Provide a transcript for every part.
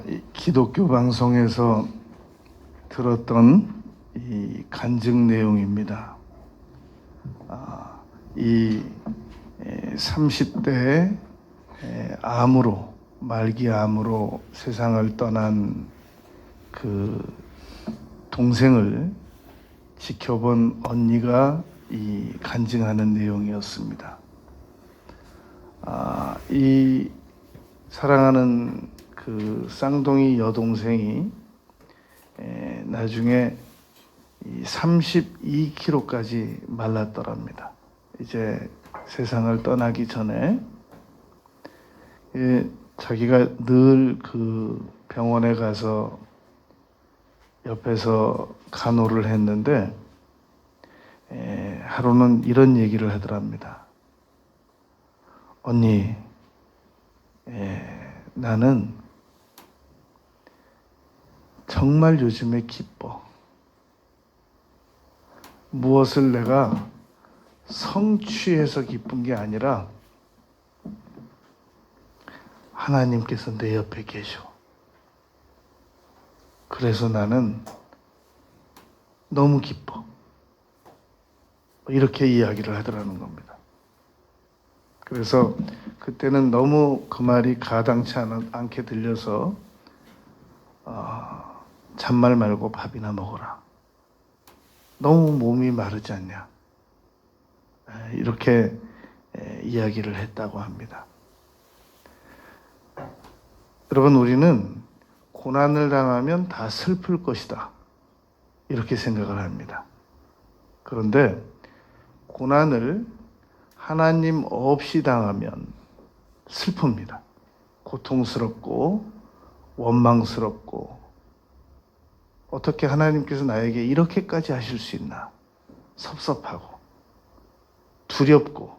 이 기독교 방송에서 들었던 이 간증 내용입니다. 이 30대에 말기 암으로 세상을 떠난 그 동생을 지켜본 언니가 이 간증하는 내용이었습니다. 이 사랑하는 그 쌍둥이 여동생이 나중에 32kg까지 말랐더랍니다. 이제 세상을 떠나기 전에 자기가 늘 그 병원에 가서 옆에서 간호를 했는데 하루는 이런 얘기를 하더랍니다. 언니, 나는 정말 요즘에 기뻐. 무엇을 내가 성취해서 기쁜 게 아니라 하나님께서 내 옆에 계셔. 그래서 나는 너무 기뻐. 이렇게 이야기를 하더라는 겁니다. 그래서 그때는 너무 그 말이 가당치 않게 들려서 잔말 말고 밥이나 먹어라. 너무 몸이 마르지 않냐. 이렇게 이야기를 했다고 합니다. 여러분, 우리는 고난을 당하면 다 슬플 것이다. 이렇게 생각을 합니다. 그런데 고난을 하나님 없이 당하면 슬픕니다. 고통스럽고 원망스럽고 어떻게 하나님께서 나에게 이렇게까지 하실 수 있나? 섭섭하고 두렵고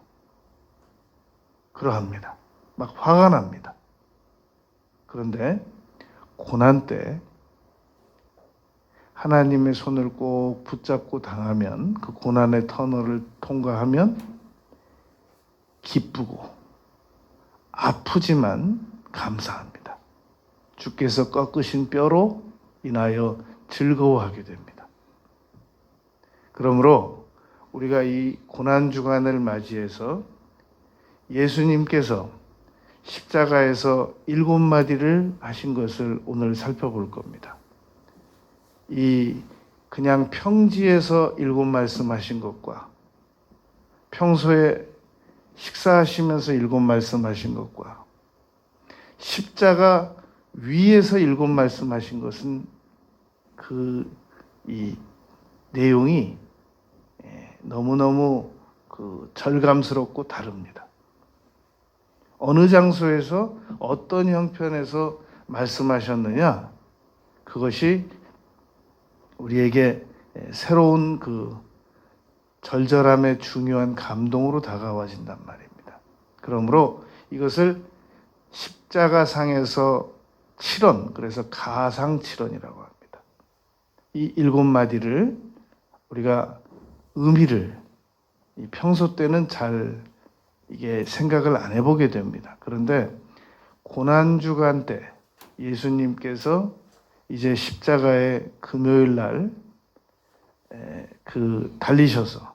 그러합니다. 막 화가 납니다. 그런데 고난 때 하나님의 손을 꼭 붙잡고 당하면, 그 고난의 터널을 통과하면 기쁘고 아프지만 감사합니다. 주께서 꺾으신 뼈로 인하여 즐거워하게 됩니다. 그러므로 우리가 이 고난주간을 맞이해서 예수님께서 십자가에서 7마디를 하신 것을 오늘 살펴볼 겁니다. 이 그냥 평지에서 7말씀 하신 것과 평소에 식사하시면서 7말씀 하신 것과 십자가 위에서 7말씀 하신 것은 이 내용이 너무너무 절감스럽고 다릅니다. 어느 장소에서 어떤 형편에서 말씀하셨느냐, 그것이 우리에게 새로운 그 절절함의 중요한 감동으로 다가와진단 말입니다. 그러므로 이것을 십자가상에서 7원, 그래서 가상 7원이라고 합니다. 이 7마디를 우리가 의미를 평소 때는 잘 이게 생각을 안 해보게 됩니다. 그런데 고난주간 때 예수님께서 이제 십자가에 금요일 날 달리셔서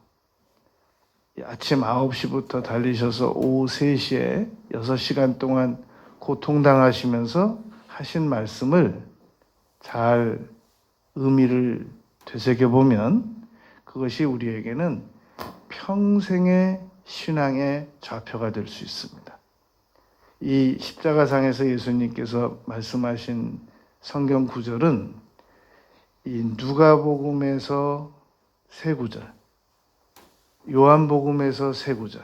아침 9시부터 달리셔서 오후 3시에 6시간 동안 고통당하시면서 하신 말씀을 잘 의미를 되새겨보면 그것이 우리에게는 평생의 신앙의 좌표가 될 수 있습니다. 이 십자가상에서 예수님께서 말씀하신 성경 구절은 이 누가복음에서 3구절, 요한복음에서 3구절,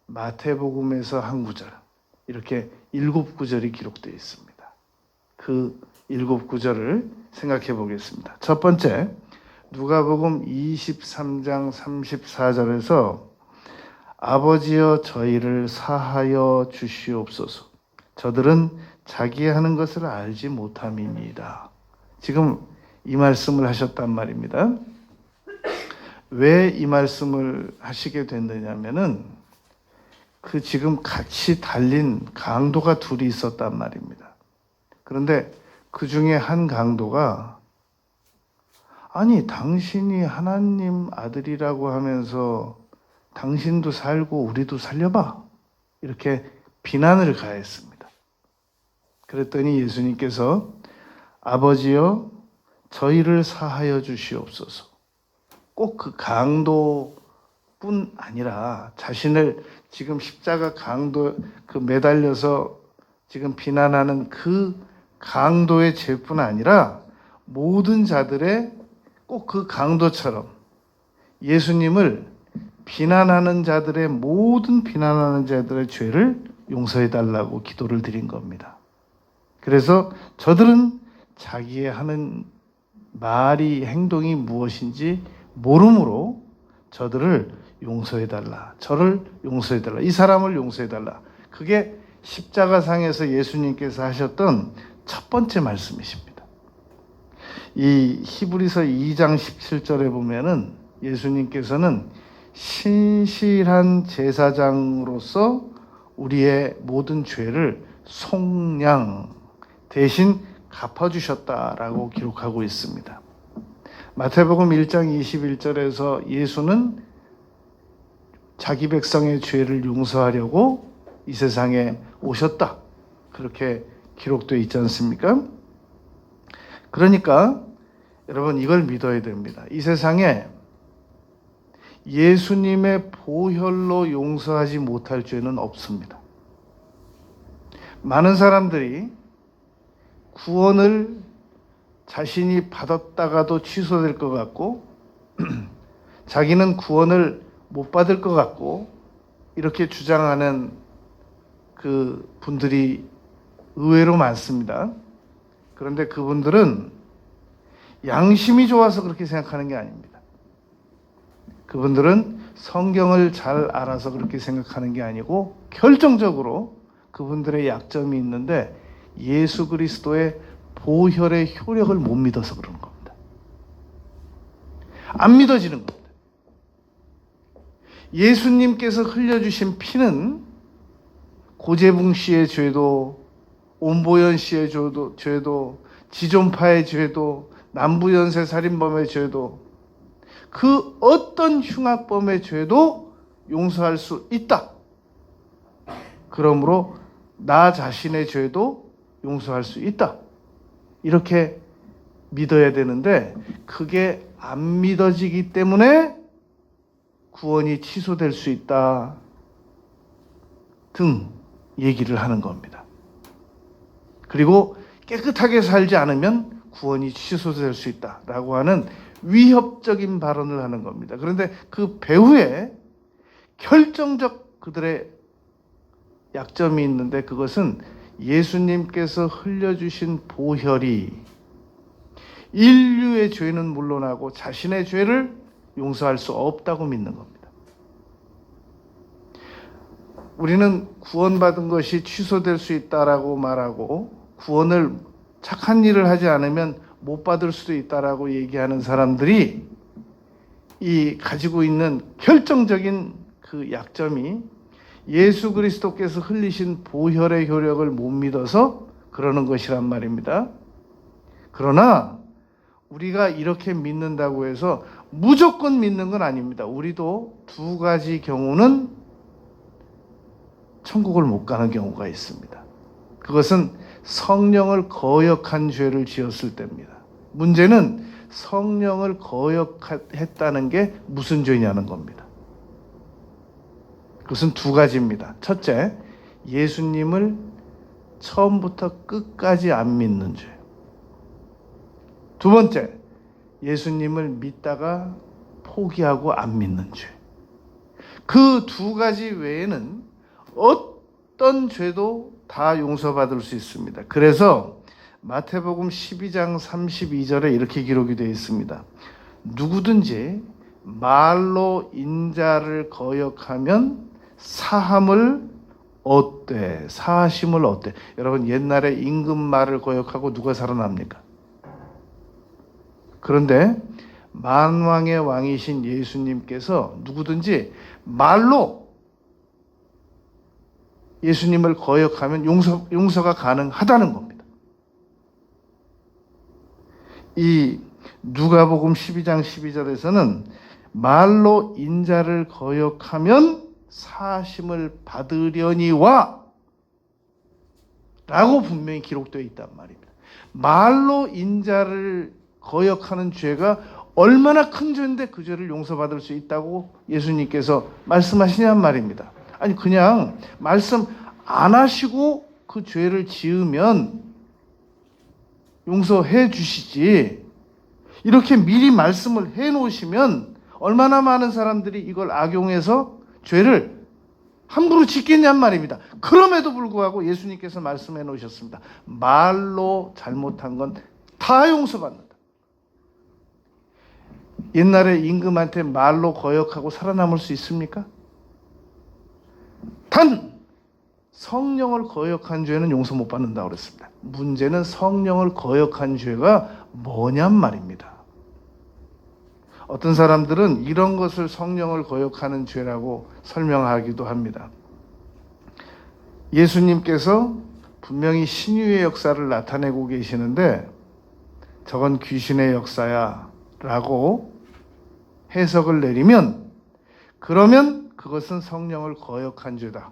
마태복음에서 1구절, 이렇게 7구절이 기록되어 있습니다. 그 7구절을 생각해 보겠습니다. 첫 번째, 누가복음 23장 34절에서 아버지여 저희를 사하여 주시옵소서. 저들은 자기 하는 것을 알지 못함이니이다. 지금 이 말씀을 하셨단 말입니다. 왜 이 말씀을 하시게 됐느냐면은 그 지금 같이 달린 강도가 둘이 있었단 말입니다. 그런데 그 중에 한 강도가 아니 당신이 하나님 아들이라고 하면서 당신도 살고 우리도 살려봐. 이렇게 비난을 가했습니다. 그랬더니 예수님께서 아버지여 저희를 사하여 주시옵소서. 꼭 그 강도뿐 아니라 자신을 지금 십자가 강도 매달려서 지금 비난하는 그 강도의 죄뿐 아니라 모든 자들의 꼭 그 강도처럼 예수님을 비난하는 자들의 모든 비난하는 자들의 죄를 용서해 달라고 기도를 드린 겁니다. 그래서 저들은 자기의 하는 말이 행동이 무엇인지 모름으로 저들을 용서해 달라. 저를 용서해 달라. 이 사람을 용서해 달라. 그게 십자가상에서 예수님께서 하셨던 첫 번째 말씀이십니다. 이 히브리서 2장 17절에 보면은 예수님께서는 신실한 제사장으로서 우리의 모든 죄를 속량 대신 갚아주셨다라고 기록하고 있습니다. 마태복음 1장 21절에서 예수는 자기 백성의 죄를 용서하려고 이 세상에 오셨다. 그렇게 기록되어 있지 않습니까? 그러니까 여러분 이걸 믿어야 됩니다. 이 세상에 예수님의 보혈로 용서하지 못할 죄는 없습니다. 많은 사람들이 구원을 자신이 받았다가도 취소될 것 같고 자기는 구원을 못 받을 것 같고 이렇게 주장하는 그 분들이 의외로 많습니다. 그런데 그분들은 양심이 좋아서 그렇게 생각하는 게 아닙니다. 그분들은 성경을 잘 알아서 그렇게 생각하는 게 아니고 결정적으로 그분들의 약점이 있는데 예수 그리스도의 보혈의 효력을 못 믿어서 그러는 겁니다. 안 믿어지는 겁니다. 예수님께서 흘려주신 피는 고재붕 씨의 죄도 온보연 씨의 죄도 지존파의 죄도 남부연쇄 살인범의 죄도 그 어떤 흉악범의 죄도 용서할 수 있다. 그러므로 나 자신의 죄도 용서할 수 있다. 이렇게 믿어야 되는데 그게 안 믿어지기 때문에 구원이 취소될 수 있다 등 얘기를 하는 겁니다. 그리고 깨끗하게 살지 않으면 구원이 취소될 수 있다라고 하는 위협적인 발언을 하는 겁니다. 그런데 그 배후에 결정적 그들의 약점이 있는데 그것은 예수님께서 흘려주신 보혈이 인류의 죄는 물론하고 자신의 죄를 용서할 수 없다고 믿는 겁니다. 우리는 구원받은 것이 취소될 수 있다라고 말하고 구원을 착한 일을 하지 않으면 못 받을 수도 있다라고 얘기하는 사람들이 이 가지고 있는 결정적인 그 약점이 예수 그리스도께서 흘리신 보혈의 효력을 못 믿어서 그러는 것이란 말입니다. 그러나 우리가 이렇게 믿는다고 해서 무조건 믿는 건 아닙니다. 우리도 두 가지 경우는 천국을 못 가는 경우가 있습니다. 그것은 성령을 거역한 죄를 지었을 때입니다. 문제는 성령을 거역했다는 게 무슨 죄냐는 겁니다. 그것은 두 가지입니다. 첫째, 예수님을 처음부터 끝까지 안 믿는 죄. 두 번째, 예수님을 믿다가 포기하고 안 믿는 죄. 그 두 가지 외에는 어떤 죄도 다 용서받을 수 있습니다. 그래서 마태복음 12장 32절에 이렇게 기록이 되어 있습니다. 누구든지 말로 인자를 거역하면 사함을 얻되 사하심을 얻되. 여러분 옛날에 임금 말을 거역하고 누가 살아납니까? 그런데 만왕의 왕이신 예수님께서 누구든지 말로 예수님을 거역하면 용서가 가능하다는 겁니다. 이 누가복음 12장 12절에서는 말로 인자를 거역하면 사심을 받으려니와 라고 분명히 기록되어 있단 말입니다. 말로 인자를 거역하는 죄가 얼마나 큰 죄인데 그 죄를 용서받을 수 있다고 예수님께서 말씀하시냔 말입니다. 아니 그냥 말씀 안 하시고 그 죄를 지으면 용서해 주시지, 이렇게 미리 말씀을 해 놓으시면 얼마나 많은 사람들이 이걸 악용해서 죄를 함부로 짓겠냔 말입니다. 그럼에도 불구하고 예수님께서 말씀해 놓으셨습니다. 말로 잘못한 건 다 용서받는다. 옛날에 임금한테 말로 거역하고 살아남을 수 있습니까? 단 성령을 거역한 죄는 용서 못 받는다고 그랬습니다. 문제는 성령을 거역한 죄가 뭐냔 말입니다. 어떤 사람들은 이런 것을 성령을 거역하는 죄라고 설명하기도 합니다. 예수님께서 분명히 신유의 역사를 나타내고 계시는데 저건 귀신의 역사야 라고 해석을 내리면, 그러면 그것은 성령을 거역한 죄다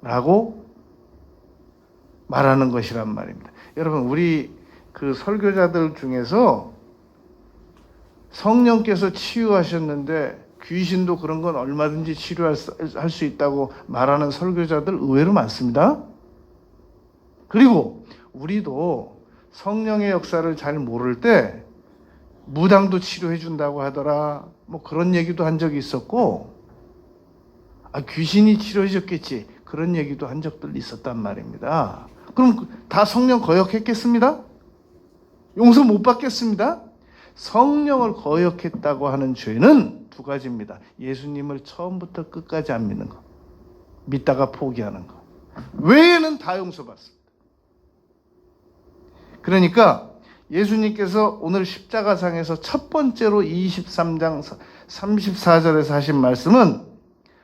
라고 말하는 것이란 말입니다. 여러분, 우리 그 설교자들 중에서 성령께서 치유하셨는데 귀신도 그런 건 얼마든지 치료할 수 있다고 말하는 설교자들 의외로 많습니다. 그리고 우리도 성령의 역사를 잘 모를 때 무당도 치료해 준다고 하더라, 뭐 그런 얘기도 한 적이 있었고, 귀신이 치료해 줬겠지, 그런 얘기도 한 적들 있었단 말입니다. 그럼 다 성령 거역했겠습니다? 용서 못 받겠습니다? 성령을 거역했다고 하는 죄는 두 가지입니다. 예수님을 처음부터 끝까지 안 믿는 것, 믿다가 포기하는 것 외에는 다 용서받습니다. 그러니까 예수님께서 오늘 십자가상에서 첫 번째로 23장 34절에서 하신 말씀은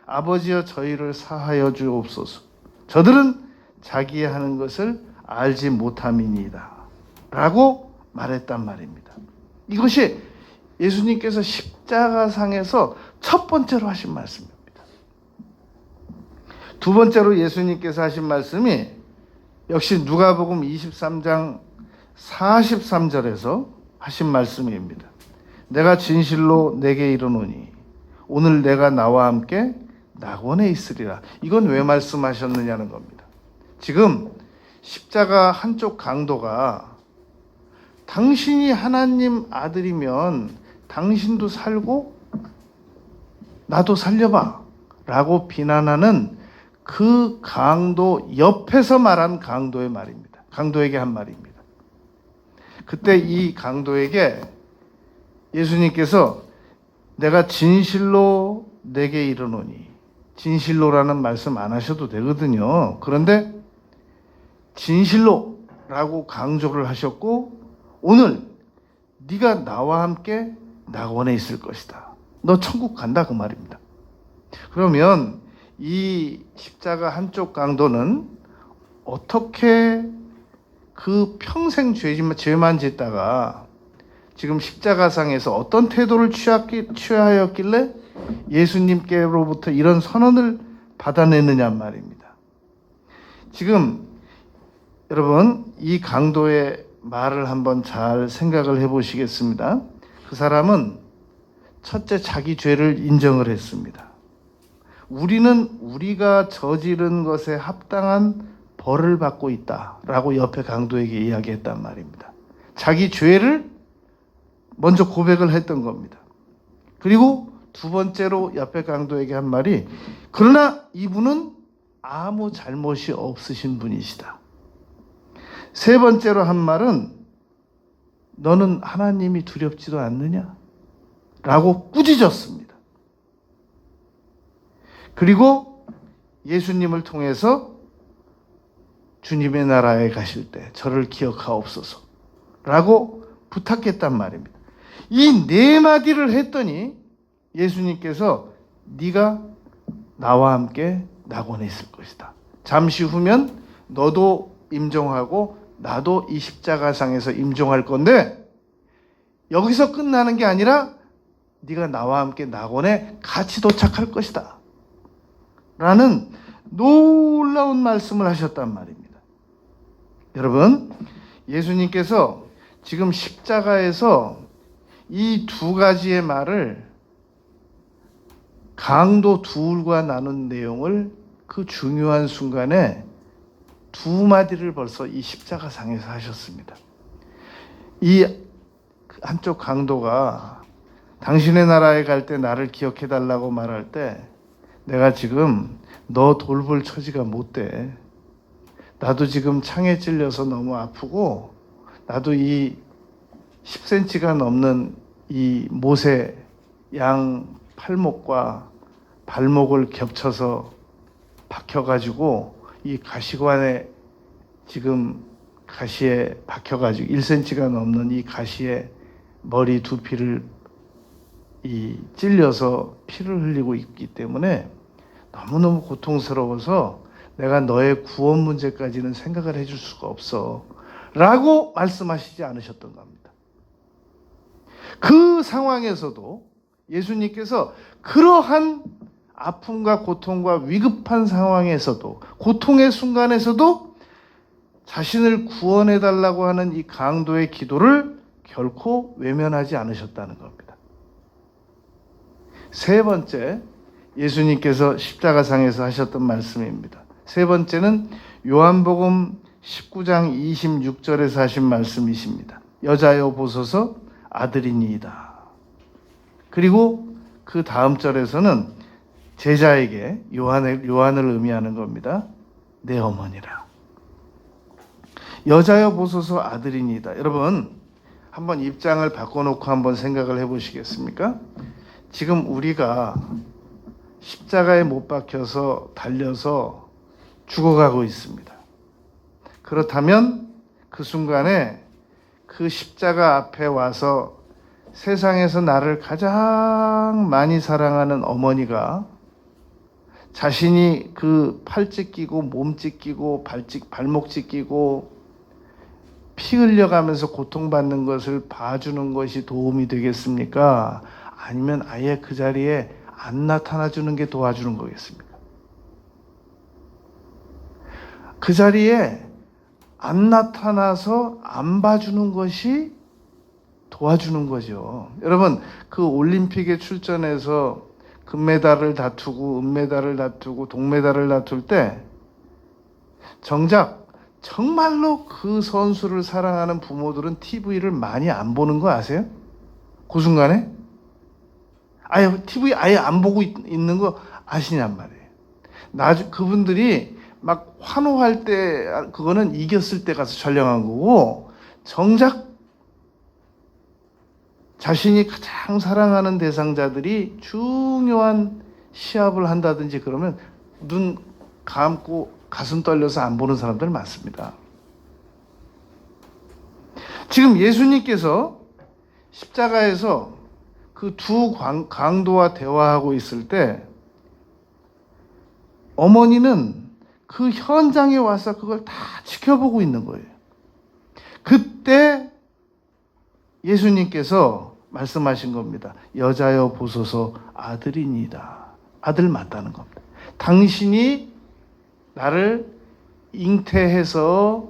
아버지여 저희를 사하여 주옵소서, 저들은 자기 하는 것을 알지 못함이니이다 라고 말했단 말입니다. 이것이 예수님께서 십자가상에서 첫 번째로 하신 말씀입니다. 두 번째로 예수님께서 하신 말씀이 역시 누가복음 23장 43절에서 하신 말씀입니다. 내가 진실로 내게 이르노니 오늘 내가 나와 함께 낙원에 있으리라. 이건 왜 말씀하셨느냐는 겁니다. 지금 십자가 한쪽 강도가 당신이 하나님 아들이면 당신도 살고 나도 살려봐 라고 비난하는 그 강도 옆에서 말한 강도의 말입니다. 강도에게 한 말입니다. 그때 이 강도에게 예수님께서 내가 진실로 내게 이르노니, 진실로라는 말씀 안 하셔도 되거든요. 그런데 진실로라고 강조를 하셨고, 오늘 네가 나와 함께 낙원에 있을 것이다, 너 천국 간다, 그 말입니다. 그러면 이 십자가 한쪽 강도는 어떻게 그 평생 죄만 짓다가 지금 십자가상에서 어떤 태도를 취하였길래 예수님께로부터 이런 선언을 받아내느냐 말입니다. 지금 여러분, 이 강도의 말을 한번 잘 생각을 해보시겠습니다. 그 사람은 첫째 자기 죄를 인정을 했습니다. 우리는 우리가 저지른 것에 합당한 벌을 받고 있다라고 옆에 강도에게 이야기했단 말입니다. 자기 죄를 먼저 고백을 했던 겁니다. 그리고 두 번째로 옆에 강도에게 한 말이, 그러나 이분은 아무 잘못이 없으신 분이시다. 세 번째로 한 말은 너는 하나님이 두렵지도 않느냐? 라고 꾸짖었습니다. 그리고 예수님을 통해서 주님의 나라에 가실 때 저를 기억하옵소서 라고 부탁했단 말입니다. 이 네 마디를 했더니 예수님께서 네가 나와 함께 낙원에 있을 것이다, 잠시 후면 너도 임종하고 나도 이 십자가상에서 임종할 건데 여기서 끝나는 게 아니라 네가 나와 함께 낙원에 같이 도착할 것이다 라는 놀라운 말씀을 하셨단 말입니다. 여러분, 예수님께서 지금 십자가에서 이 두 가지의 말을 강도 둘과 나눈 내용을 그 중요한 순간에 두 마디를 벌써 이 십자가상에서 하셨습니다. 이 한쪽 강도가 당신의 나라에 갈 때 나를 기억해 달라고 말할 때 내가 지금 너 돌볼 처지가 못 돼. 나도 지금 창에 찔려서 너무 아프고 나도 이 10cm가 넘는 이 못의 양 팔목과 발목을 겹쳐서 박혀가지고 이 가시관에 지금 가시에 박혀가지고 1cm가 넘는 이 가시에 머리 두피를 이 찔려서 피를 흘리고 있기 때문에 너무너무 고통스러워서 내가 너의 구원 문제까지는 생각을 해줄 수가 없어 라고 말씀하시지 않으셨던 겁니다. 그 상황에서도 예수님께서 그러한 아픔과 고통과 위급한 상황에서도 고통의 순간에서도 자신을 구원해 달라고 하는 이 강도의 기도를 결코 외면하지 않으셨다는 겁니다. 세 번째, 예수님께서 십자가상에서 하셨던 말씀입니다. 세 번째는 요한복음 19장 26절에서 하신 말씀이십니다. 여자여 보소서 아들이니이다. 그리고 그 다음 절에서는 제자에게 요한을 의미하는 겁니다. 내 어머니라. 여자여 보소서 아들이니이다. 여러분, 한번 입장을 바꿔놓고 한번 생각을 해보시겠습니까? 지금 우리가 십자가에 못 박혀서 달려서 죽어가고 있습니다. 그렇다면 그 순간에 그 십자가 앞에 와서 세상에서 나를 가장 많이 사랑하는 어머니가 자신이 그 팔 찢기고 몸 찢기고 발목 찢기고 피 흘려가면서 고통받는 것을 봐주는 것이 도움이 되겠습니까? 아니면 아예 그 자리에 안 나타나주는 게 도와주는 거겠습니까? 그 자리에 안 나타나서 안 봐주는 것이 도와주는 거죠. 여러분, 그 올림픽에 출전해서 금메달을 다투고 은메달을 다투고 동메달을 다툴 때 정작 정말로 그 선수를 사랑하는 부모들은 TV를 많이 안 보는 거 아세요? 그 순간에? 아예 TV 아예 안 보고 있는 거 아시냔 말이에요. 그분들이 막 환호할 때 그거는 이겼을 때 가서 촬영한 거고 정작 자신이 가장 사랑하는 대상자들이 중요한 시합을 한다든지 그러면 눈 감고 가슴 떨려서 안 보는 사람들 많습니다. 지금 예수님께서 십자가에서 그 두 강도와 대화하고 있을 때 어머니는 그 현장에 와서 그걸 다 지켜보고 있는 거예요. 그때 예수님께서 말씀하신 겁니다. 여자여 보소서 아들이니이다. 아들 맞다는 겁니다. 당신이 나를 잉태해서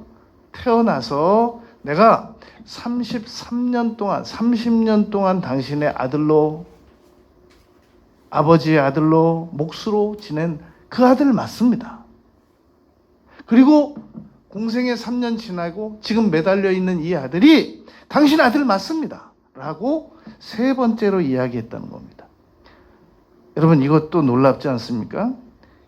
태어나서 내가 33년 동안 30년 동안 당신의 아들로 아버지의 아들로 몫으로 지낸 그 아들 맞습니다. 그리고 공생에 3년 지나고 지금 매달려 있는 이 아들이 당신 아들 맞습니다. 라고 세 번째로 이야기했다는 겁니다. 여러분, 이것도 놀랍지 않습니까?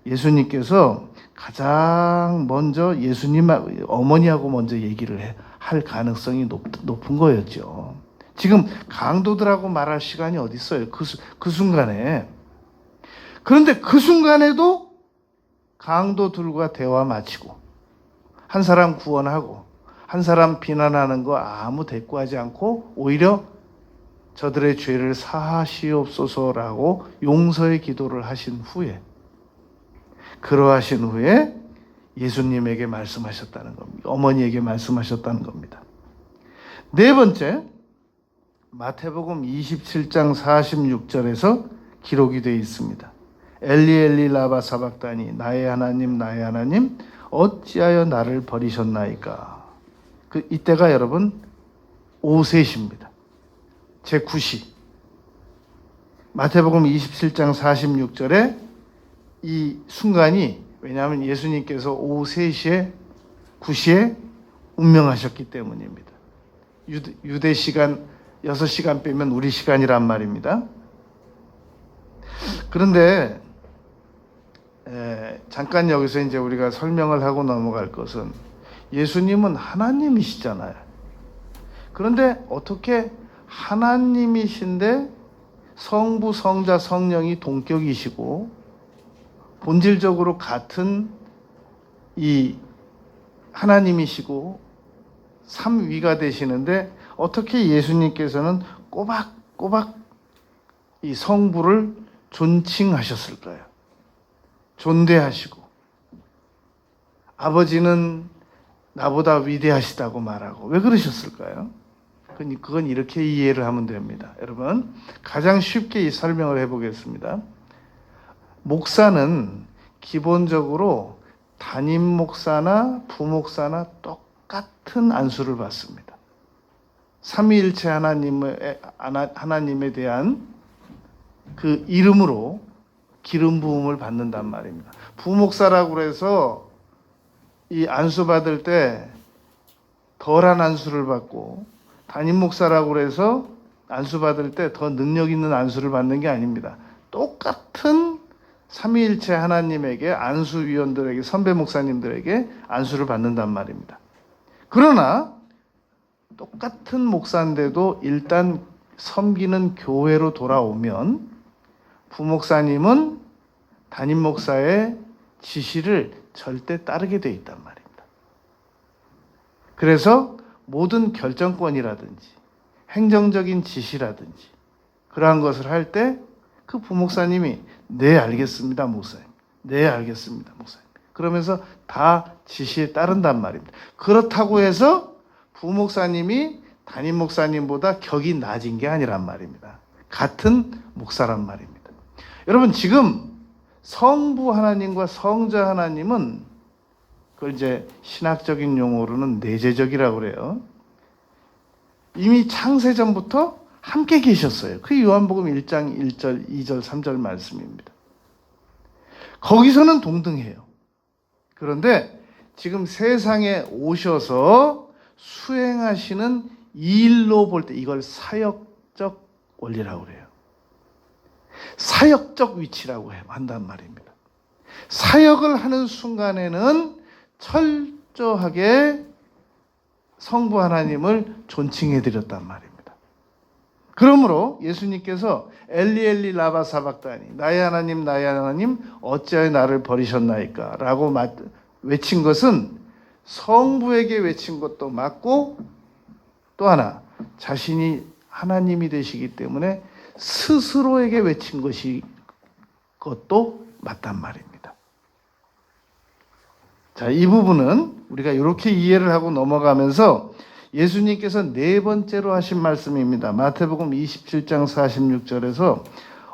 예수님께서 가장 먼저 예수님 어머니하고 먼저 얘기를 할 가능성이 높은 거였죠. 지금 강도들하고 말할 시간이 어디 있어요? 그 순간에. 그런데 그 순간에도 강도들과 대화 마치고 한 사람 구원하고 한 사람 비난하는 거 아무 대꾸하지 않고 오히려 저들의 죄를 사하시옵소서라고 용서의 기도를 하신 후에 그러하신 후에 예수님에게 말씀하셨다는 겁니다. 어머니에게 말씀하셨다는 겁니다. 네 번째, 마태복음 27장 46절에서 기록이 되어 있습니다. 엘리 엘리 라바 사박다니 나의 하나님 어찌하여 나를 버리셨나이까. 이때가 여러분 오후 3시입니다. 제9시. 마태복음 27장 46절에 이 순간이, 왜냐하면 예수님께서 오후 3시에 9시에 운명하셨기 때문입니다. 유대 시간 6시간 빼면 우리 시간이란 말입니다. 그런데 잠깐 여기서 이제 우리가 설명을 하고 넘어갈 것은, 예수님은 하나님이시잖아요. 그런데 어떻게 하나님이신데 성부, 성자, 성령이 동격이시고 본질적으로 같은 이 하나님이시고 삼위가 되시는데 어떻게 예수님께서는 꼬박꼬박 이 성부를 존칭하셨을까요? 존대하시고, 아버지는 나보다 위대하시다고 말하고, 왜 그러셨을까요? 그건 이렇게 이해를 하면 됩니다. 여러분, 가장 쉽게 이 설명을 해보겠습니다. 목사는 기본적으로 담임 목사나 부목사나 똑같은 안수를 받습니다. 삼위일체 하나님에 대한 그 이름으로 기름 부음을 받는단 말입니다. 부목사라고 해서 이 안수 받을 때 덜한 안수를 받고, 담임 목사라고 해서 안수 받을 때 더 능력 있는 안수를 받는 게 아닙니다. 똑같은 삼위일체 하나님에게, 안수위원들에게, 선배 목사님들에게 안수를 받는단 말입니다. 그러나 똑같은 목사인데도 일단 섬기는 교회로 돌아오면 부목사님은 담임 목사의 지시를 절대 따르게 돼 있단 말입니다. 그래서 모든 결정권이라든지 행정적인 지시라든지 그러한 것을 할 때 그 부목사님이 네 알겠습니다 목사님, 네 알겠습니다 목사님 그러면서 다 지시에 따른단 말입니다. 그렇다고 해서 부목사님이 담임 목사님보다 격이 낮은 게 아니란 말입니다. 같은 목사란 말입니다. 여러분, 지금 성부 하나님과 성자 하나님은, 그걸 이제 신학적인 용어로는 내재적이라고 그래요. 이미 창세전부터 함께 계셨어요. 그 요한복음 1장 1절, 2절, 3절 말씀입니다. 거기서는 동등해요. 그런데 지금 세상에 오셔서 수행하시는 이 일로 볼 때 이걸 사역적 원리라고 그래요. 사역적 위치라고 한단 말입니다. 사역을 하는 순간에는 철저하게 성부 하나님을 존칭해 드렸단 말입니다. 그러므로 예수님께서 엘리 엘리 라바 사박다니 나의 하나님 어찌하여 나를 버리셨나이까 라고 외친 것은 성부에게 외친 것도 맞고, 또 하나 자신이 하나님이 되시기 때문에 스스로에게 외친 것도 맞단 말입니다. 자, 이 부분은 우리가 이렇게 이해를 하고 넘어가면서 예수님께서 네 번째로 하신 말씀입니다. 마태복음 27장 46절에서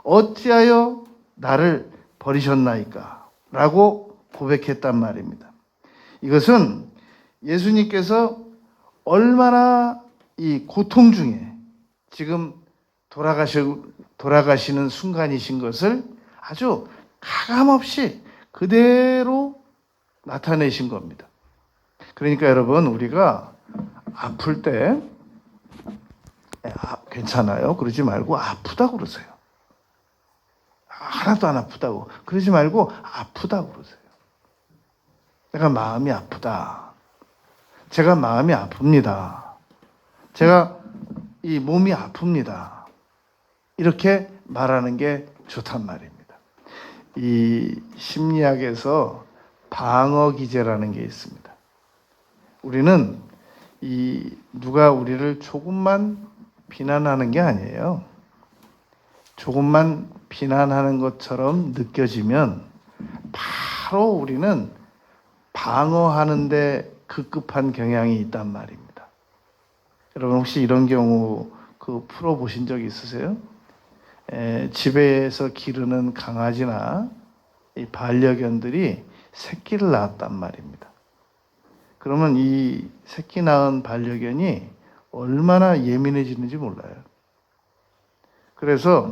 어찌하여 나를 버리셨나이까 라고 고백했단 말입니다. 이것은 예수님께서 얼마나 이 고통 중에 지금 돌아가시는 순간이신 것을 아주 가감없이 그대로 나타내신 겁니다. 그러니까 여러분, 우리가 아플 때 괜찮아요 그러지 말고 아프다고 그러세요. 하나도 안 아프다고 그러지 말고 아프다고 그러세요. 내가 마음이 아프다. 제가 마음이 아픕니다. 제가 이 몸이 아픕니다. 이렇게 말하는 게 좋단 말입니다. 이 심리학에서 방어 기제라는 게 있습니다. 우리는 누가 우리를 조금만 비난하는 게 아니에요. 조금만 비난하는 것처럼 느껴지면 바로 우리는 방어하는 데 급급한 경향이 있단 말입니다. 여러분, 혹시 이런 경우 그 풀어보신 적 있으세요? 집에서 기르는 강아지나 이 반려견들이 새끼를 낳았단 말입니다. 그러면 이 새끼 낳은 반려견이 얼마나 예민해지는지 몰라요. 그래서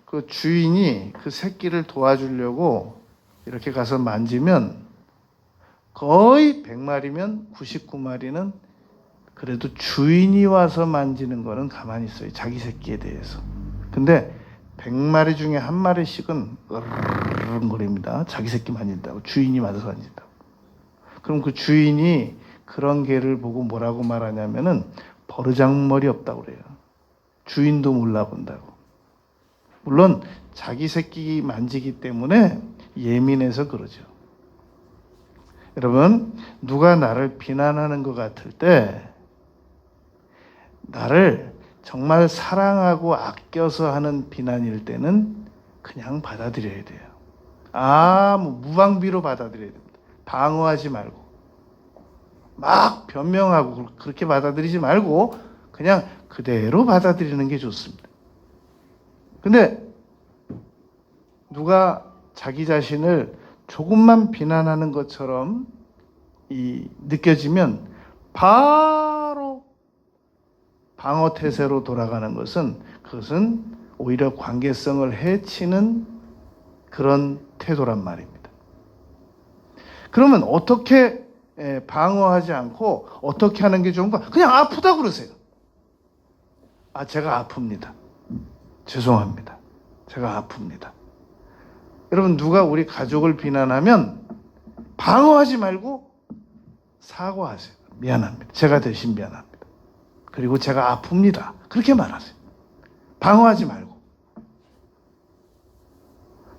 그 주인이 그 새끼를 도와주려고 이렇게 가서 만지면 거의 100마리면 99마리는 그래도 주인이 와서 만지는 거는 가만히 있어요. 자기 새끼에 대해서. 근데 100마리 중에 한 마리씩은 으르렁거립니다. 자기 새끼 만진다고. 주인이 와서 만진다고. 그럼 그 주인이 그런 개를 보고 뭐라고 말하냐면은 버르장머리 없다고 그래요. 주인도 몰라본다고. 물론 자기 새끼 만지기 때문에 예민해서 그러죠. 여러분, 누가 나를 비난하는 것 같을 때 나를 정말 사랑하고 아껴서 하는 비난일 때는 그냥 받아들여야 돼요. 무방비로 받아들여야 됩니다. 방어하지 말고 막 변명하고 그렇게 받아들이지 말고 그냥 그대로 받아들이는 게 좋습니다. 근데 누가 자기 자신을 조금만 비난하는 것처럼 느껴지면 바로 방어 태세로 돌아가는 것은 그것은 오히려 관계성을 해치는 그런 태도란 말입니다. 그러면 어떻게 방어하지 않고 어떻게 하는 게 좋은가? 그냥 아프다고 그러세요. 제가 아픕니다. 죄송합니다. 제가 아픕니다. 여러분, 누가 우리 가족을 비난하면 방어하지 말고 사과하세요. 미안합니다. 제가 대신 미안합니다. 그리고 제가 아픕니다. 그렇게 말하세요. 방어하지 말고.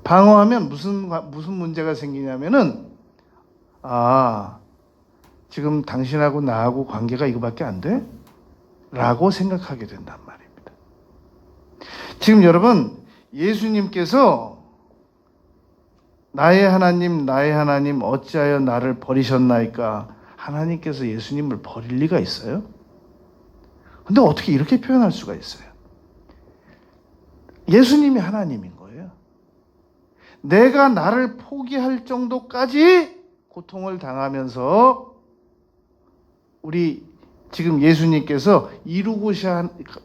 방어하면 무슨 문제가 생기냐면은 지금 당신하고 나하고 관계가 이거밖에 안 돼? 라고 생각하게 된단 말입니다. 지금 여러분, 예수님께서 나의 하나님 어찌하여 나를 버리셨나이까? 하나님께서 예수님을 버릴 리가 있어요? 근데 어떻게 이렇게 표현할 수가 있어요? 예수님이 하나님인 거예요. 내가 나를 포기할 정도까지 고통을 당하면서 우리 지금 예수님께서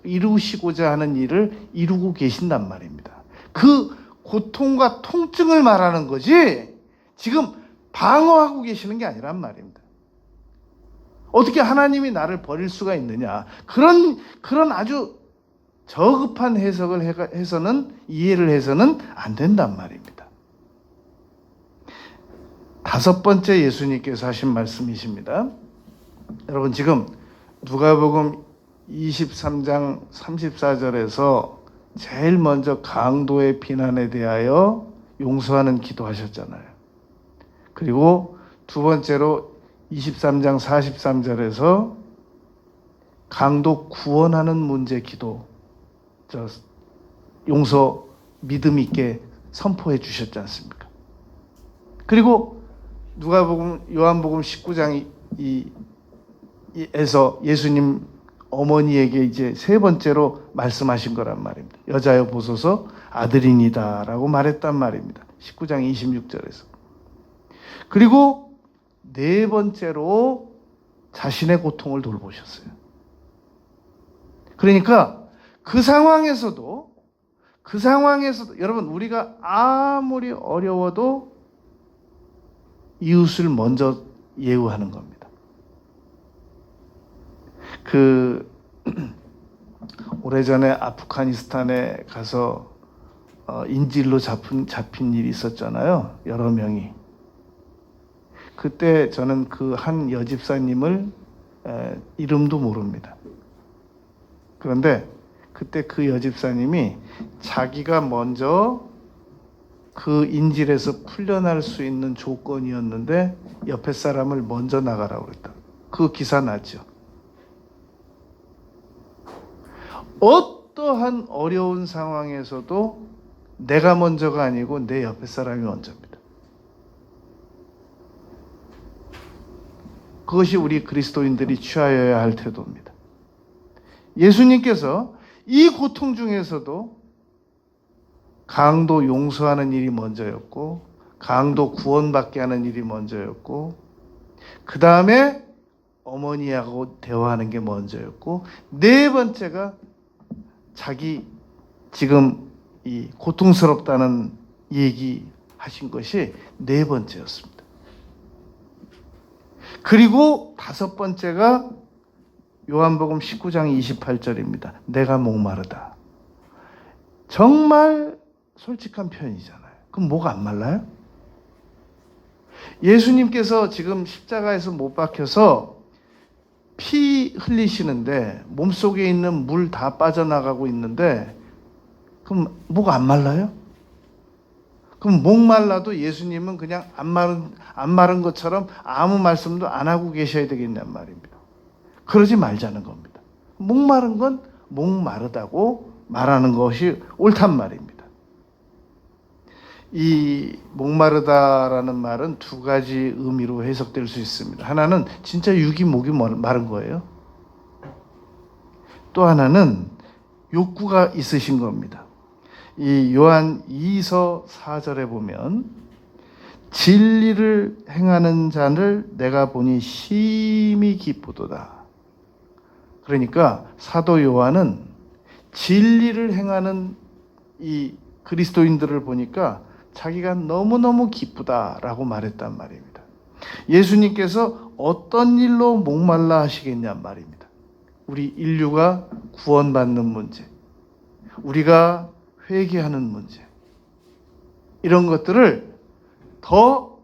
이루시고자 하는 일을 이루고 계신단 말입니다. 그 고통과 통증을 말하는 거지 지금 방어하고 계시는 게 아니란 말입니다. 어떻게 하나님이 나를 버릴 수가 있느냐? 그런 아주 저급한 해석을 해서는 이해를 해서는 안 된단 말입니다. 5번째 예수님께서 하신 말씀이십니다. 여러분, 지금 누가복음 23장 34절에서 제일 먼저 강도의 비난에 대하여 용서하는 기도하셨잖아요. 그리고 두 번째로 23장 43절에서 강도 구원하는 문제 기도, 용서 믿음 있게 선포해 주셨지 않습니까? 그리고 요한복음 19장 에서 예수님 어머니에게 이제 3번째로 말씀하신 거란 말입니다. 여자여 보소서 아들이니다라고 말했단 말입니다. 19장 26절에서. 그리고 4번째로 자신의 고통을 돌보셨어요. 그러니까 그 상황에서도 여러분, 우리가 아무리 어려워도 이웃을 먼저 예우하는 겁니다. 오래전에 아프가니스탄에 가서 인질로 잡힌 일이 있었잖아요. 여러 명이. 그때 저는 그 한 여집사님을 이름도 모릅니다. 그런데 그때 그 여집사님이 자기가 먼저 그 인질에서 풀려날 수 있는 조건이었는데 옆에 사람을 먼저 나가라고 그랬다. 그 기사 났죠. 어떠한 어려운 상황에서도 내가 먼저가 아니고 내 옆에 사람이 먼저입니다. 그것이 우리 그리스도인들이 취하여야 할 태도입니다. 예수님께서 이 고통 중에서도 강도 용서하는 일이 먼저였고, 강도 구원받게 하는 일이 먼저였고, 그 다음에 어머니하고 대화하는 게 먼저였고, 네 번째가 자기 지금 이 고통스럽다는 얘기하신 것이 네 번째였습니다. 그리고 다섯 번째가 요한복음 19장 28절입니다. 내가 목마르다. 정말 솔직한 표현이잖아요. 그럼 뭐가 안 말라요? 예수님께서 지금 십자가에서 못 박혀서 피 흘리시는데 몸속에 있는 물 다 빠져나가고 있는데 그럼 뭐가 안 말라요? 그럼 목말라도 예수님은 그냥 안 마른 것처럼 아무 말씀도 안 하고 계셔야 되겠냔 말입니다. 그러지 말자는 겁니다. 목마른 건 목마르다고 말하는 것이 옳단 말입니다. 이 목마르다라는 말은 두 가지 의미로 해석될 수 있습니다. 하나는 진짜 육이 목이 마른 거예요. 또 하나는 욕구가 있으신 겁니다. 이 요한 2서 4절에 보면 진리를 행하는 자를 내가 보니 심히 기쁘도다. 그러니까 사도 요한은 진리를 행하는 이 그리스도인들을 보니까 자기가 너무너무 기쁘다라고 말했단 말입니다. 예수님께서 어떤 일로 목말라 하시겠냔 말입니다. 우리 인류가 구원받는 문제, 우리가 회개하는 문제, 이런 것들을 더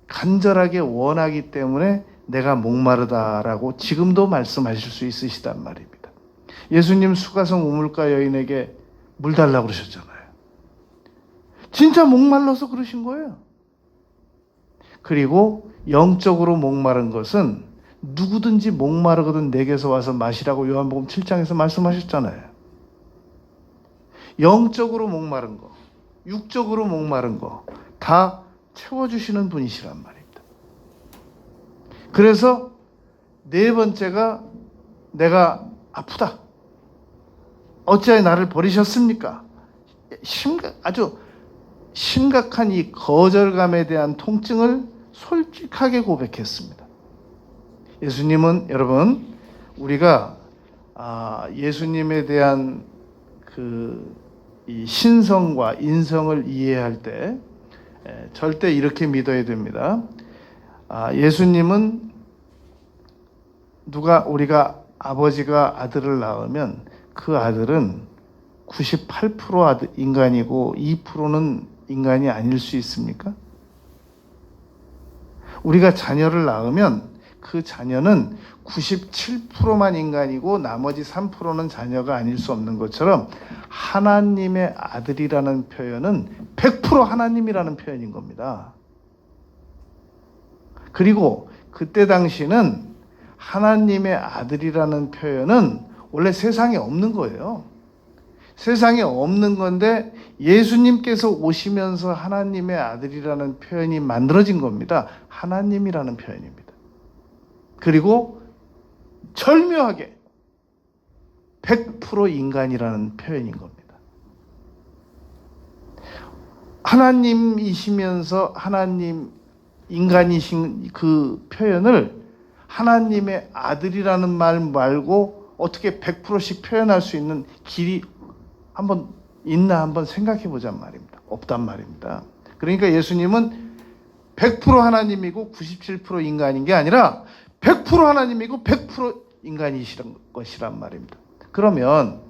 간절하게 원하기 때문에 내가 목마르다라고 지금도 말씀하실 수 있으시단 말입니다. 예수님 수가성 우물가 여인에게 물 달라고 그러셨잖아요. 진짜 목말라서 그러신 거예요. 그리고 영적으로 목마른 것은 누구든지 목마르거든 내게서 와서 마시라고 요한복음 7장에서 말씀하셨잖아요. 영적으로 목마른 거, 육적으로 목마른 거 다 채워주시는 분이시란 말입니다. 그래서 네 번째가 내가 아프다. 어찌하여 나를 버리셨습니까? 아주 심각한 이 거절감에 대한 통증을 솔직하게 고백했습니다. 예수님은 여러분, 우리가 예수님에 대한 이 신성과 인성을 이해할 때 절대 이렇게 믿어야 됩니다. 예수님은 우리가 아버지가 아들을 낳으면 그 아들은 98% 인간이고 2%는 인간이 아닐 수 있습니까? 우리가 자녀를 낳으면 그 자녀는 97%만 인간이고 나머지 3%는 자녀가 아닐 수 없는 것처럼 하나님의 아들이라는 표현은 100% 하나님이라는 표현인 겁니다. 그리고 그때 당시는 하나님의 아들이라는 표현은 원래 세상에 없는 거예요. 세상에 없는 건데 예수님께서 오시면서 하나님의 아들이라는 표현이 만들어진 겁니다. 하나님이라는 표현입니다. 그리고 절묘하게 100% 인간이라는 표현인 겁니다. 하나님이시면서 하나님 인간이신 그 표현을 하나님의 아들이라는 말 말고 어떻게 100%씩 표현할 수 있는 길이 한번 생각해 보자는 말입니다. 없단 말입니다. 그러니까 예수님은 100% 하나님이고 97% 인간인 게 아니라 100% 하나님이고 100% 인간이시란 것이란 말입니다. 그러면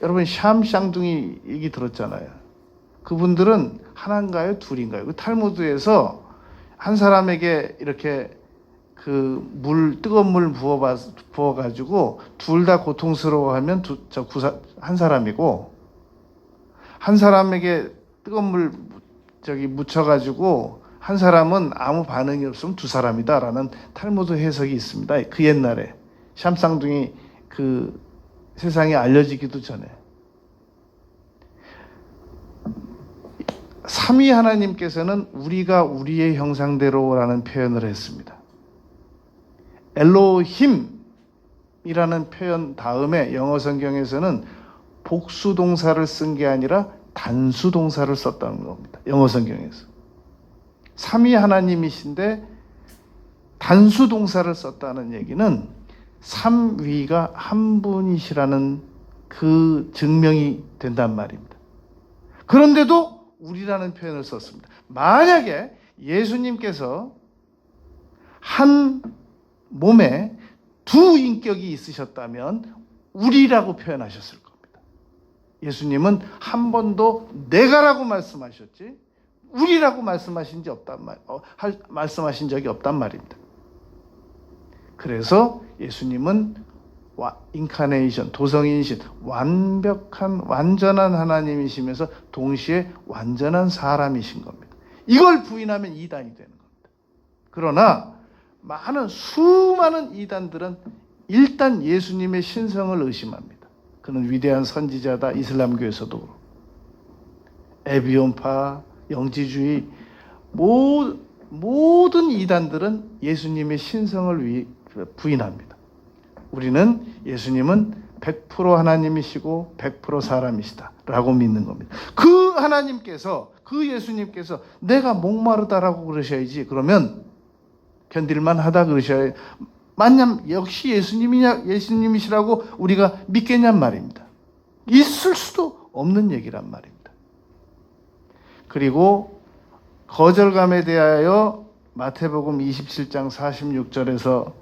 여러분 샴쌍둥이 얘기 들었잖아요. 그분들은 하나인가요? 둘인가요? 그 탈무드에서 한 사람에게 이렇게 뜨거운 물 부어가지고 둘 다 고통스러워하면 한 사람이고, 한 사람에게 뜨거운 물 묻혀가지고 한 사람은 아무 반응이 없으면 두 사람이다라는 탈무드 해석이 있습니다. 그 옛날에 샴쌍둥이 세상에 알려지기도 전에. 삼위 하나님께서는 우리가 우리의 형상대로라는 표현을 했습니다. 엘로힘, 이라는 표현 다음에 영어 성경에서는 복수 동사를 쓴 게 아니라 단수 동사를 썼다는 겁니다. 영어 성경에서. 삼위 하나님이신데 단수 동사를 썼다는 얘기는 삼위가 한 분이시라는 그 증명이 된단 말입니다. 그런데도 우리라는 표현을 썼습니다. 만약에 예수님께서 한 몸에 두 인격이 있으셨다면 우리라고 표현하셨을 겁니다. 예수님은 한 번도 내가라고 말씀하셨지 우리라고 말씀하신 적이 없단 말입니다. 그래서 예수님은 인카네이션, 도성인신, 완전한 하나님이시면서 동시에 완전한 사람이신 겁니다. 이걸 부인하면 이단이 되는 겁니다. 그러나 수많은 이단들은 일단 예수님의 신성을 의심합니다. 그는 위대한 선지자다. 이슬람교에서도 그렇고 에비온파, 영지주의 모든 이단들은 예수님의 신성을 부인합니다. 우리는 예수님은 100% 하나님이시고 100% 사람이시다라고 믿는 겁니다. 그 하나님께서, 그 예수님께서 내가 목마르다라고 그러셔야지. 그러면 견딜만 하다 그러셔야 만약 역시 예수님이시라고 우리가 믿겠냔 말입니다. 있을 수도 없는 얘기란 말입니다. 그리고 거절감에 대하여 마태복음 27장 46절에서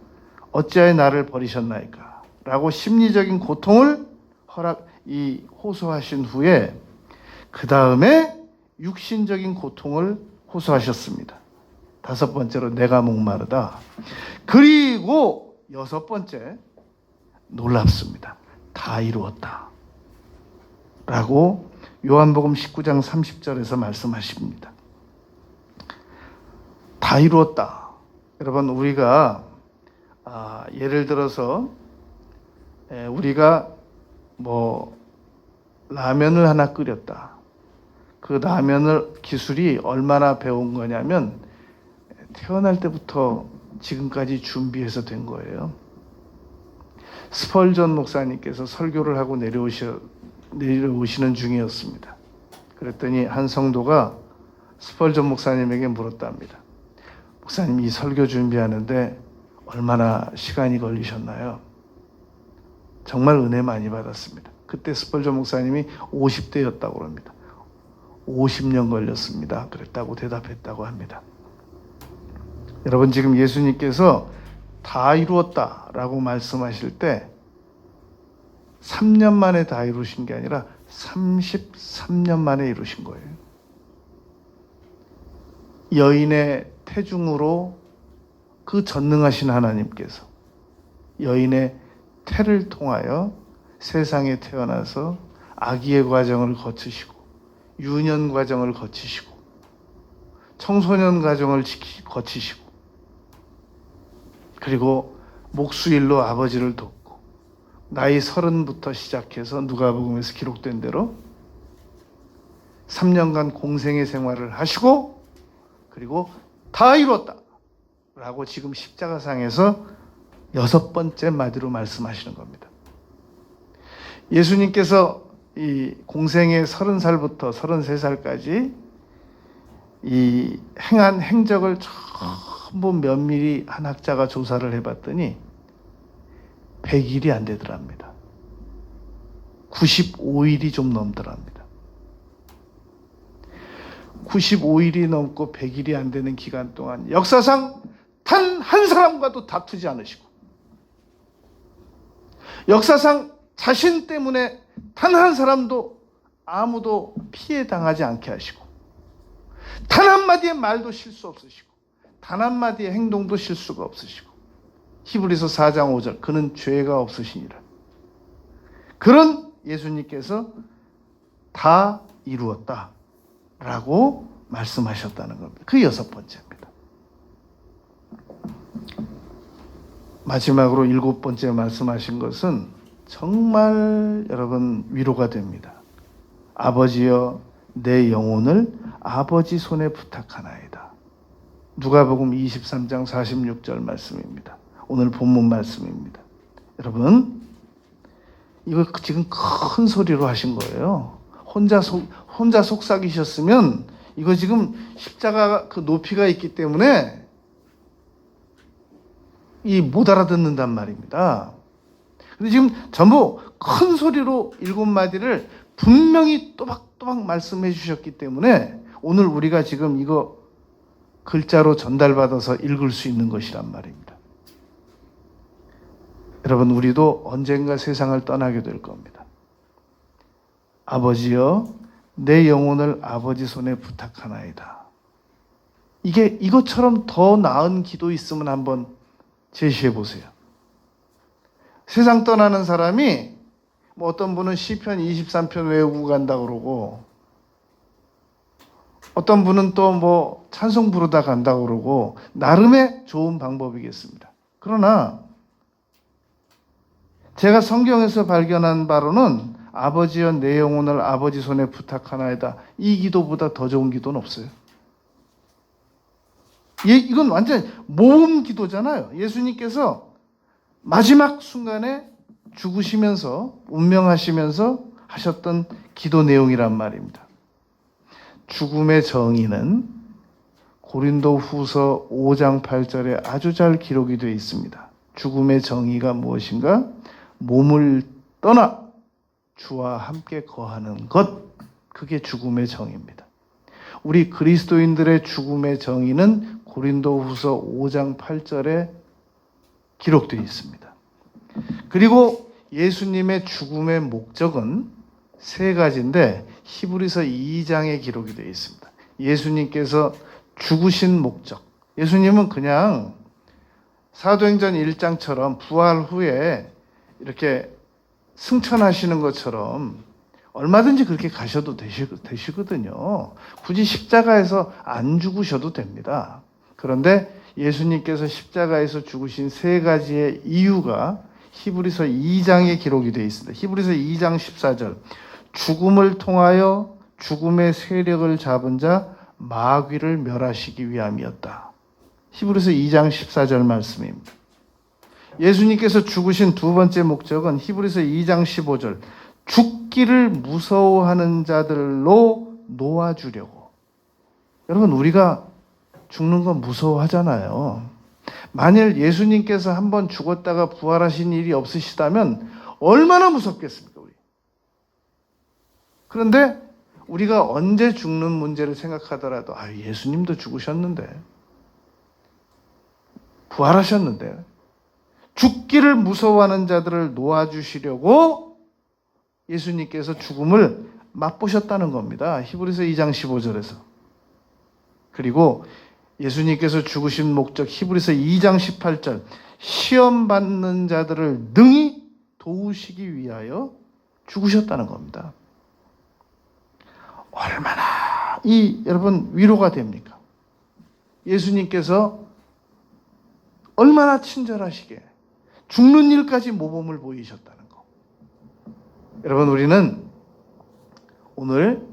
어찌하여 나를 버리셨나이까? 라고 심리적인 고통을 호소하신 후에 그 다음에 육신적인 고통을 호소하셨습니다. 5번째로 내가 목마르다. 그리고 6번째 놀랍습니다. 다 이루었다. 라고 요한복음 19장 30절에서 말씀하십니다. 다 이루었다. 여러분 우리가 예를 들어서 우리가 라면을 하나 끓였다. 그 라면을 기술이 얼마나 배운 거냐면 태어날 때부터 지금까지 준비해서 된 거예요. 스펄전 목사님께서 설교를 하고 내려오시는 중이었습니다. 그랬더니 한 성도가 스펄전 목사님에게 물었답니다. 목사님, 이 설교 준비하는데 얼마나 시간이 걸리셨나요? 정말 은혜 많이 받았습니다. 그때 스펄전 목사님이 50대였다고 합니다. 50년 걸렸습니다. 그랬다고 대답했다고 합니다. 여러분 지금 예수님께서 다 이루었다라고 말씀하실 때 3년 만에 다 이루신 게 아니라 33년 만에 이루신 거예요. 여인의 태중으로 그 전능하신 하나님께서 여인의 태를 통하여 세상에 태어나서 아기의 과정을 거치시고 유년 과정을 거치시고 청소년 과정을 거치시고 그리고 목수일로 아버지를 돕고 나이 30부터 시작해서 누가복음에서 기록된 대로 3년간 공생의 생활을 하시고 그리고 다 이루었다 라고 지금 십자가상에서 6번째 마디로 말씀하시는 겁니다. 예수님께서 이 공생의 30살부터 33살까지 이 행한 행적을 전부 면밀히 한 학자가 조사를 해봤더니 100일이 안 되더랍니다. 95일이 좀 넘더랍니다. 95일이 넘고 100일이 안 되는 기간 동안 역사상 단 한 사람과도 다투지 않으시고 역사상 자신 때문에 단 한 사람도 아무도 피해 당하지 않게 하시고 단 한마디의 말도 실수 없으시고 단 한마디의 행동도 실수가 없으시고 히브리서 4장 5절 그는 죄가 없으시니라. 그런 예수님께서 다 이루었다 라고 말씀하셨다는 겁니다. 그 6번째입니다. 마지막으로 7번째 말씀하신 것은 정말 여러분 위로가 됩니다. 아버지여 내 영혼을 아버지 손에 부탁하나이다. 누가복음 23장 46절 말씀입니다. 오늘 본문 말씀입니다. 여러분, 이거 지금 큰 소리로 하신 거예요. 혼자 속삭이셨으면 이거 지금 십자가 그 높이가 있기 때문에 못 알아듣는단 말입니다. 근데 지금 전부 큰 소리로 7마디를 분명히 또박또박 말씀해 주셨기 때문에 오늘 우리가 지금 이거 글자로 전달받아서 읽을 수 있는 것이란 말입니다. 여러분, 우리도 언젠가 세상을 떠나게 될 겁니다. 아버지여, 내 영혼을 아버지 손에 부탁하나이다. 이것처럼 더 나은 기도 있으면 한번 제시해 보세요. 세상 떠나는 사람이 어떤 분은 시편 23편 외우고 간다 그러고, 어떤 분은 또 찬송 부르다 간다 그러고, 나름의 좋은 방법이겠습니다. 그러나 제가 성경에서 발견한 바로는 아버지여 내 영혼을 아버지 손에 부탁하나이다. 이 기도보다 더 좋은 기도는 없어요. 이건 완전 모험 기도잖아요. 예수님께서 마지막 순간에 죽으시면서 운명하시면서 하셨던 기도 내용이란 말입니다. 죽음의 정의는 고린도 후서 5장 8절에 아주 잘 기록이 되어 있습니다. 죽음의 정의가 무엇인가? 몸을 떠나 주와 함께 거하는 것, 그게 죽음의 정의입니다. 우리 그리스도인들의 죽음의 정의는 고린도 후서 5장 8절에 기록되어 있습니다. 그리고 예수님의 죽음의 목적은 세 가지인데 히브리서 2장에 기록이 되어 있습니다. 예수님께서 죽으신 목적. 예수님은 그냥 사도행전 1장처럼 부활 후에 이렇게 승천하시는 것처럼 얼마든지 그렇게 가셔도 되시거든요. 굳이 십자가에서 안 죽으셔도 됩니다. 그런데 예수님께서 십자가에서 죽으신 세 가지의 이유가 히브리서 2장에 기록이 되어 있습니다. 히브리서 2장 14절. 죽음을 통하여 죽음의 세력을 잡은 자 마귀를 멸하시기 위함이었다. 히브리서 2장 14절 말씀입니다. 예수님께서 죽으신 두 번째 목적은 히브리서 2장 15절. 죽기를 무서워하는 자들로 놓아주려고. 여러분, 우리가 죽는 건 무서워하잖아요. 만일 예수님께서 한번 죽었다가 부활하신 일이 없으시다면 얼마나 무섭겠습니까, 우리? 그런데 우리가 언제 죽는 문제를 생각하더라도 예수님도 죽으셨는데, 부활하셨는데, 죽기를 무서워하는 자들을 놓아주시려고 예수님께서 죽음을 맛보셨다는 겁니다. 히브리서 2장 15절에서. 그리고 예수님께서 죽으신 목적 히브리서 2장 18절. 시험받는 자들을 능히 도우시기 위하여 죽으셨다는 겁니다. 얼마나 여러분 위로가 됩니까? 예수님께서 얼마나 친절하시게 죽는 일까지 모범을 보이셨다는 거. 여러분, 우리는 오늘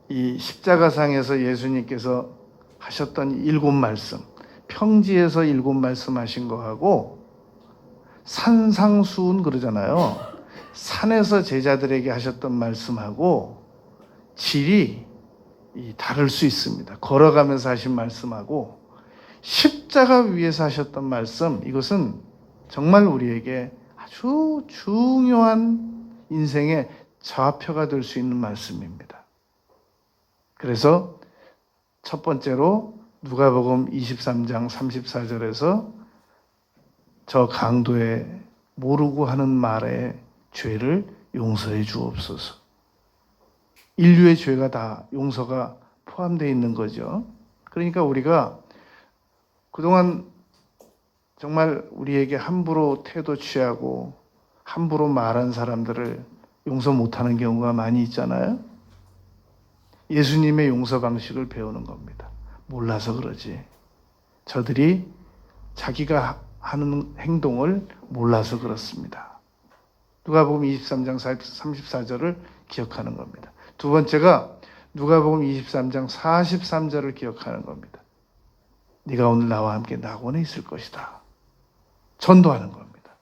이 십자가상에서 예수님께서 하셨던 7말씀, 평지에서 7말씀 하신 거하고 산상수훈 그러잖아요. 산에서 제자들에게 하셨던 말씀하고 질이 다를 수 있습니다. 걸어가면서 하신 말씀하고 십자가 위에서 하셨던 말씀, 이것은 정말 우리에게 아주 중요한 인생의 좌표가 될 수 있는 말씀입니다. 그래서 첫 번째로 누가복음 23장 34절에서 저 강도의 모르고 하는 말에 죄를 용서해 주옵소서. 인류의 죄가 다 용서가 포함되어 있는 거죠. 그러니까 우리가 그동안 정말 우리에게 함부로 태도 취하고 함부로 말한 사람들을 용서 못하는 경우가 많이 있잖아요. 예수님의 용서 방식을 배우는 겁니다. 몰라서 그러지. 저들이 자기가 하는 행동을 몰라서 그렇습니다. 누가복음 23장 34절을 기억하는 겁니다. 두 번째가 누가복음 23장 43절을 기억하는 겁니다. 네가 오늘 나와 함께 낙원에 있을 것이다. 전도하는 겁니다.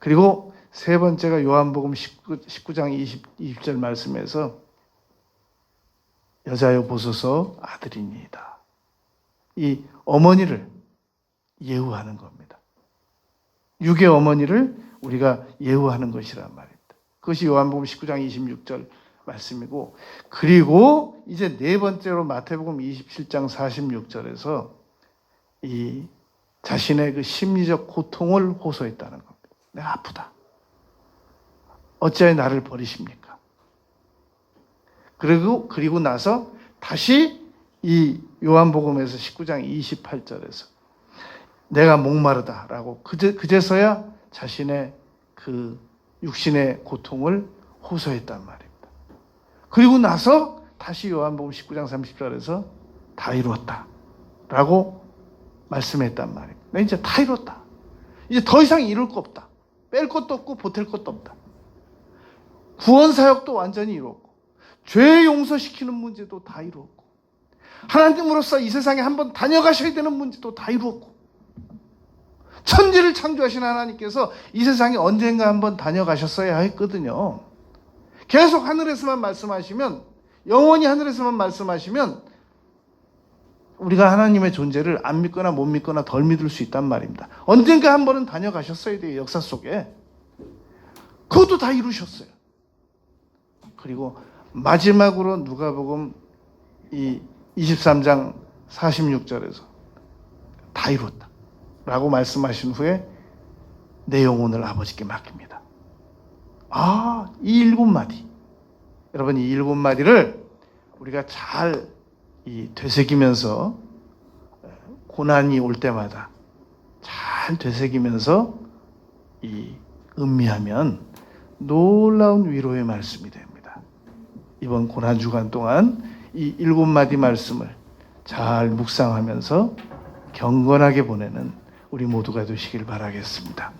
그리고 세 번째가 요한복음 19장 20절 말씀에서 여자여 보소서 아들이니이다. 이 어머니를 예우하는 겁니다. 육의 어머니를 우리가 예우하는 것이란 말입니다. 그것이 요한복음 19장 26절 말씀이고, 그리고 이제 네 번째로 마태복음 27장 46절에서 이 자신의 그 심리적 고통을 호소했다는 겁니다. 내가 아프다. 어찌하여 나를 버리십니까? 그리고 나서 다시 이 요한복음에서 19장 28절에서 내가 목마르다라고 그제서야 자신의 그 육신의 고통을 호소했단 말입니다. 그리고 나서 다시 요한복음 19장 30절에서 다 이루었다라고 말씀했단 말입니다. 나 이제 다 이뤘다. 이제 더 이상 이룰 거 없다. 뺄 것도 없고 보탤 것도 없다. 구원 사역도 완전히 이루었고, 죄 용서시키는 문제도 다 이루었고, 하나님으로서 이 세상에 한번 다녀가셔야 되는 문제도 다 이루었고, 천지를 창조하신 하나님께서 이 세상에 언젠가 한번 다녀가셨어야 했거든요. 계속 하늘에서만 말씀하시면, 영원히 하늘에서만 말씀하시면 우리가 하나님의 존재를 안 믿거나 못 믿거나 덜 믿을 수 있단 말입니다. 언젠가 한 번은 다녀가셨어야 돼요, 역사 속에. 그것도 다 이루셨어요. 그리고 마지막으로 누가복음 이 23장 46절에서 다 이뤘다 라고 말씀하신 후에 내 영혼을 아버지께 맡깁니다. 이 7마디. 여러분, 이 7마디를 우리가 잘 되새기면서, 고난이 올 때마다 잘 되새기면서 음미하면 놀라운 위로의 말씀이 됩니다. 이번 고난 주간 동안 이 7마디 말씀을 잘 묵상하면서 경건하게 보내는 우리 모두가 되시길 바라겠습니다.